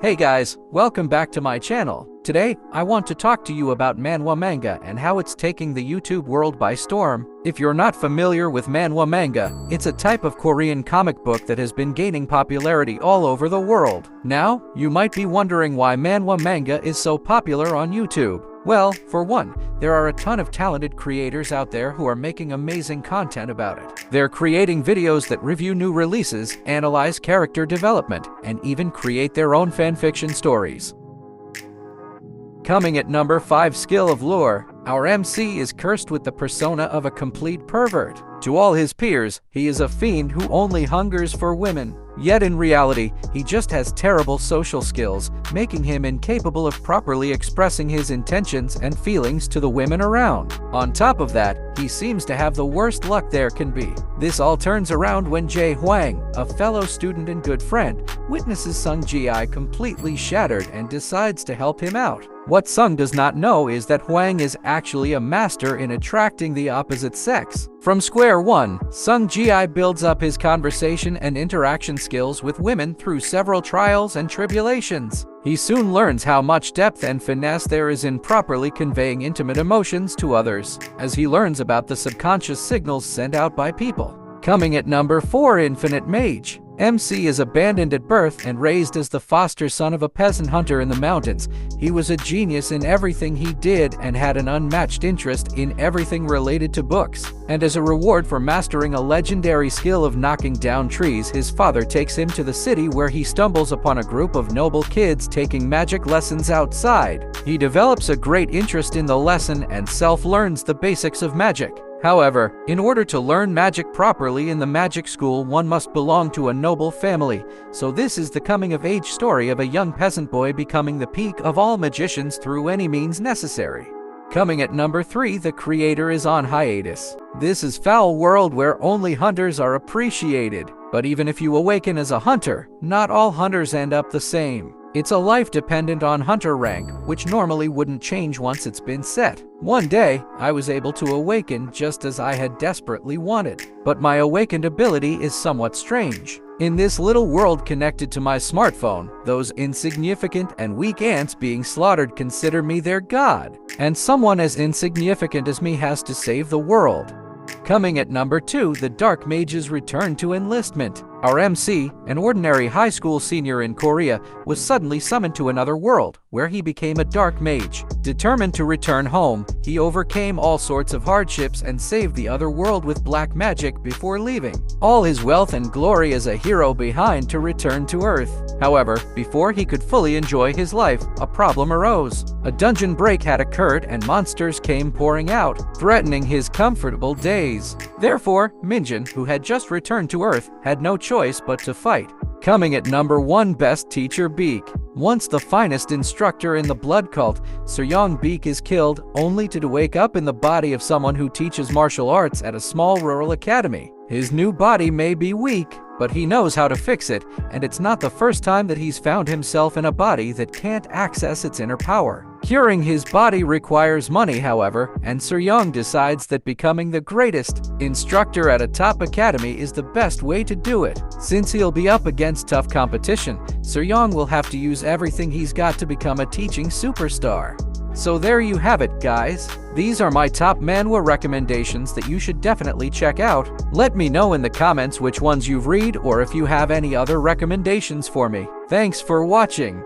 Hey guys, welcome back to my channel. Today, I want to talk to you about Manhwa manga and how it's taking the YouTube world by storm. If you're not familiar with Manhwa manga, it's a type of Korean comic book that has been gaining popularity all over the world. Now, you might be wondering why Manhwa manga is so popular on YouTube. Well, for one, there are a ton of talented creators out there who are making amazing content about it. They're creating videos that review new releases, analyze character development, and even create their own fanfiction stories. Coming at number 5, Skill of Lore. Our MC is cursed with the persona of a complete pervert. To all his peers, he is a fiend who only hungers for women. Yet in reality, he just has terrible social skills, making him incapable of properly expressing his intentions and feelings to the women around. On top of that, he seems to have the worst luck there can be. This all turns around when Jae Hwang, a fellow student and good friend, witnesses Sung Ji-I completely shattered and decides to help him out. What Sung does not know is that Hwang is actually a master in attracting the opposite sex. From square one, Sung Ji-I builds up his conversation and interaction skills with women through several trials and tribulations. He soon learns how much depth and finesse there is in properly conveying intimate emotions to others, as he learns about the subconscious signals sent out by people. Coming at number 4, Infinite Mage. MC is abandoned at birth and raised as the foster son of a peasant hunter in the mountains. He was a genius in everything he did and had an unmatched interest in everything related to books. And as a reward for mastering a legendary skill of knocking down trees, his father takes him to the city where he stumbles upon a group of noble kids taking magic lessons outside. He develops a great interest in the lesson and self-learns the basics of magic. However, in order to learn magic properly in the magic school, one must belong to a noble family. So this is the coming-of-age story of a young peasant boy becoming the peak of all magicians through any means necessary. Coming at number 3, the creator is on hiatus. This is foul world where only hunters are appreciated. But even if you awaken as a hunter, not all hunters end up the same. It's a life dependent on hunter rank, which normally wouldn't change once it's been set. One day, I was able to awaken just as I had desperately wanted. But my awakened ability is somewhat strange. In this little world connected to my smartphone, those insignificant and weak ants being slaughtered consider me their god. And someone as insignificant as me has to save the world. Coming at number 2, the Dark Mages return to enlistment. Our MC, an ordinary high school senior in Korea, was suddenly summoned to another world, where he became a dark mage. Determined to return home, he overcame all sorts of hardships and saved the other world with black magic before leaving all his wealth and glory as a hero behind to return to Earth. However, before he could fully enjoy his life, a problem arose. A dungeon break had occurred and monsters came pouring out, threatening his comfortable days. Therefore, Minjin, who had just returned to Earth, had no choice but to fight. Coming at number 1, Best Teacher Beak. Once the finest instructor in the blood cult, Seryong Beak is killed only to wake up in the body of someone who teaches martial arts at a small rural academy. His new body may be weak, but he knows how to fix it, and it's not the first time that he's found himself in a body that can't access its inner power. Curing his body requires money, however, and Seryong decides that becoming the greatest instructor at a top academy is the best way to do it. Since he'll be up against tough competition, Seryong will have to use everything he's got to become a teaching superstar. So there you have it, guys. These are my top manhwa recommendations that you should definitely check out. Let me know in the comments which ones you've read or if you have any other recommendations for me. Thanks for watching.